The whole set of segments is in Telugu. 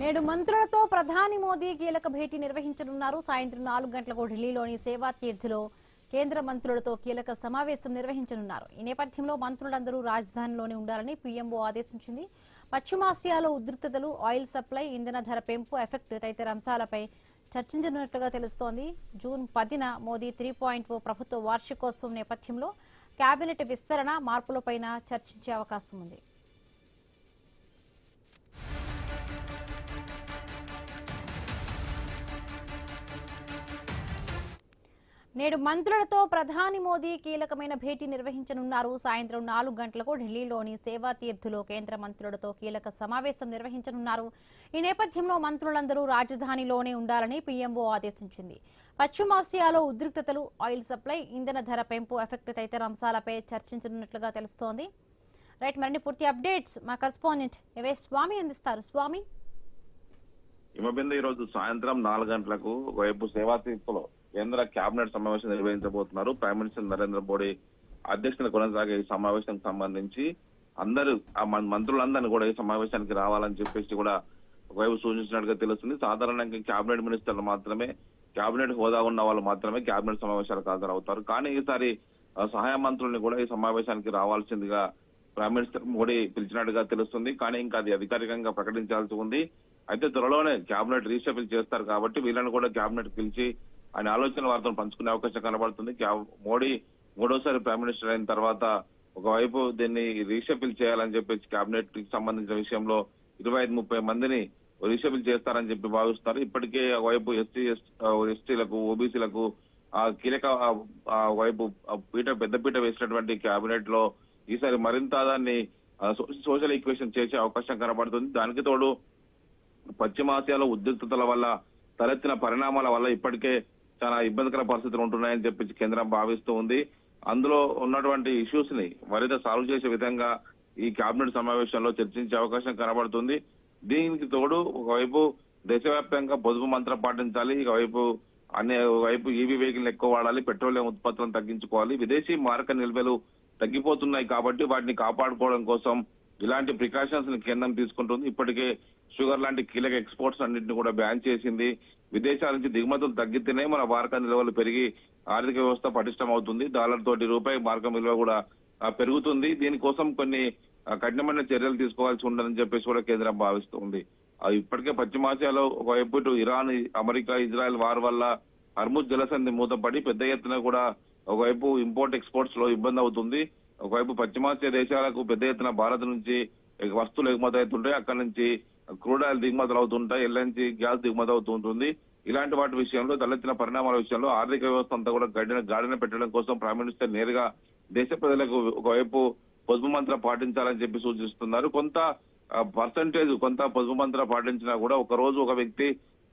నేడు మంత్రులతో ప్రధాని మోదీ కీలక భేటీ నిర్వహించనున్నారు. సాయంత్రం 4 గంటలకు ఢిల్లీలోని సేవా తీర్థిలో కేంద్ర మంత్రులతో కీలక సమావేశం నిర్వహించనున్నారు. ఈ నేపథ్యంలో మంత్రులందరూ రాజధానిలోనే ఉండాలని పీఎంఓ ఆదేశించింది. పశ్చిమాసియాలో ఉద్రిక్తతలు, ఆయిల్ సప్లై, ఇంధన ధర పెంపు ఎఫెక్ట్ తదితర అంశాలపై చర్చించనున్నట్లుగా తెలుస్తోంది. జూన్ 10న మోదీ 3.0 ప్రభుత్వ వార్షికోత్సవం నేపథ్యంలో కేబినెట్ విస్తరణ, మార్పులపై చర్చించే అవకాశం ఉంది. నేడు మంత్రులతో ప్రధాని మోదీ కీలకమైన భేటీ నిర్వహించనున్నారు. సాయంత్రం 4 గంటలకు ఢిల్లీలోని సేవా తీర్థులో కేంద్ర మంత్రులతో కీలక సమావేశం నిర్వహించనున్నారు. ఈ నేపథ్యంలో మంత్రులందరూ రాజధానిలోనే ఉండాలని పీఎంఓ ఆదేశించింది. పశ్చిమాసియాలో ఉద్రిక్తతలు, ఆయిల్ సప్లై, ఇంధన ధర పెంపు ఎఫెక్ట్ తదితర అంశాలపై చర్చించనున్నట్లుగా తెలుస్తోంది. రైట్, మరిన్ని పూర్తి అప్డేట్స్ మా కరెస్పాండెంట్ ఎవే స్వామి అందిస్తారు. స్వామి, ఈ రోజు సాయంత్రం 4 గంటలకు వైపు సేవా తీర్థులో కేంద్ర కేబినెట్ సమావేశం నిర్వహించబోతున్నారు. ప్రైమ్ మినిస్టర్ నరేంద్ర మోడీ అధ్యక్షతన కొనసాగే ఈ సమావేశానికి సంబంధించి అందరూ మంత్రులందరినీ కూడా ఈ సమావేశానికి రావాలని చెప్పేసి కూడా ఒకవైపు సూచించినట్టుగా తెలుస్తుంది. సాధారణంగా కేబినెట్ మినిస్టర్లు మాత్రమే, కేబినెట్ హోదా ఉన్న వాళ్ళు మాత్రమే కేబినెట్ సమావేశాలకు హాజరవుతారు. కానీ ఈసారి సహాయ మంత్రుల్ని కూడా ఈ సమావేశానికి రావాల్సిందిగా ప్రైమ్ మినిస్టర్ మోడీ పిలిచినట్టుగా తెలుస్తుంది. కానీ ఇంకా అది అధికారికంగా ప్రకటించాల్సి ఉంది. అయితే త్వరలోనే కేబినెట్ రీషఫిల్ చేస్తారు కాబట్టి వీళ్ళని కూడా కేబినెట్ పిలిచి ఆయన ఆలోచన వారితో పంచుకునే అవకాశం కనబడుతుంది. మోడీ మూడోసారి ప్రైమ్ మినిస్టర్ అయిన తర్వాత ఒకవైపు దీన్ని రీషఫిల్ చేయాలని చెప్పేసి కేబినెట్ కి సంబంధించిన విషయంలో 25-30 మందిని రీషఫిల్ చేస్తారని చెప్పి భావిస్తున్నారు. ఇప్పటికే ఒకవైపు ఎస్టీలకు, ఓబీసీలకు కీలక వైపు పెద్దపీట వేసినటువంటి కేబినెట్ లో ఈసారి మరింత దాన్ని సోషల్ ఈక్వేషన్ చేసే అవకాశం కనబడుతుంది. దానికి తోడు పశ్చిమాసియాలో ఉద్రిక్తతల వల్ల తలెత్తిన పరిణామాల వల్ల ఇప్పటికే చాలా ఇబ్బందికర పరిస్థితులు ఉంటున్నాయని చెప్పి కేంద్రం భావిస్తూ ఉంది. అందులో ఉన్నటువంటి ఇష్యూస్ ని మరింత సాల్వ్ చేసే విధంగా ఈ కేబినెట్ సమావేశంలో చర్చించే అవకాశం కనబడుతుంది. దీనికి తోడు ఒకవైపు దేశవ్యాప్తంగా పొదుపు మంత్రం పాటించాలి, ఒకవైపు ఈవీ వెహికల్ ఎక్కువ వాడాలి, పెట్రోలియం ఉత్పత్తులను తగ్గించుకోవాలి, విదేశీ మారక నిల్వలు తగ్గిపోతున్నాయి కాబట్టి వాటిని కాపాడుకోవడం కోసం ఇలాంటి ప్రికాషన్స్ ని కేంద్రం తీసుకుంటుంది. ఇప్పటికే షుగర్ లాంటి కీలక ఎక్స్పోర్ట్స్ అన్నింటినీ కూడా బ్యాన్ చేసింది. విదేశాల నుంచి దిగుమతులు తగ్గితేనే మన మారక నిల్వలు పెరిగి ఆర్థిక వ్యవస్థ పటిష్టం అవుతుంది. డాలర్ తోటి రూపాయి మారకం విలువ కూడా పెరుగుతుంది. దీనికోసం కొన్ని కఠినమైన చర్యలు తీసుకోవాల్సి ఉందని చెప్పేసి కూడా కేంద్రం భావిస్తుంది. ఇప్పటికే పశ్చిమాసియాలో ఒకవైపు ఇరాన్, అమెరికా, ఇజ్రాయెల్ వార్ వల్ల హర్ముజ్ జలసంధి మూతపడి పెద్ద ఎత్తున కూడా ఒకవైపు ఇంపోర్ట్ ఎక్స్పోర్ట్స్ లో ఇబ్బంది అవుతుంది. ఒకవైపు పశ్చిమాసియా దేశాలకు పెద్ద ఎత్తున భారత్ నుంచి వస్తువులు ఎగుమతి అవుతుంటాయి, అక్కడి నుంచి క్రూడ్ ఆయిల్ దిగుమతులు అవుతుంటాయి, ఎల్ఎన్జీ గ్యాస్ దిగుమతి అవుతుంటుంది. ఇలాంటి వాటి విషయంలో తలెత్తిన పరిణామాల విషయంలో ఆర్థిక వ్యవస్థ అంతా కూడా గాడిన పెట్టడం కోసం ప్రైమ్ మినిస్టర్ నేరుగా దేశ ప్రజలకు ఒకవైపు పొదుపు మంత్రం పాటించాలని చెప్పి సూచిస్తున్నారు. కొంత పొదుపు మంత్రం పాటించినా కూడా ఒక రోజు ఒక వ్యక్తి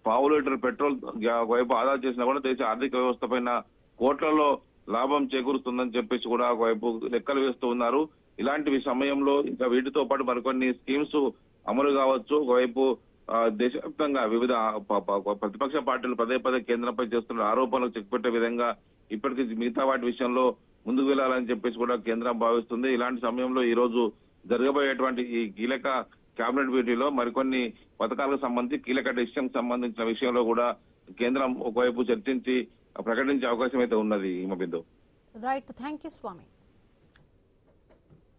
1/2 లీటర్ పెట్రోల్ ఒకవైపు ఆదా చేసినా కూడా దేశ ఆర్థిక వ్యవస్థ పైన కోట్లలో లాభం చేకూరుతుందని చెప్పేసి కూడా ఒకవైపు లెక్కలు వేస్తూ ఉన్నారు. ఇలాంటి సమయంలో ఇంకా వీటితో పాటు మరికొన్ని స్కీమ్స్ అమలు కావచ్చు. ఒకవైపు దేశవ్యాప్తంగా వివిధ ప్రతిపక్ష పార్టీలు పదే కేంద్రంపై చేస్తున్న ఆరోపణలు చెక్పెట్టే విధంగా ఇప్పటికీ మిగతా వాటి విషయంలో ముందుకు వెళ్లాలని చెప్పేసి కూడా కేంద్రం భావిస్తుంది. ఇలాంటి సమయంలో ఈ రోజు జరగబోయేటువంటి ఈ కీలక కేబినెట్ భేటీలో మరికొన్ని పథకాలకు సంబంధించి కీలక డెసిషన్ సంబంధించిన విషయంలో కూడా కేంద్రం ఒకవైపు చర్చించి ప్రకటించే అవకాశం అయితే ఉన్నది. Right, thank you Swamy.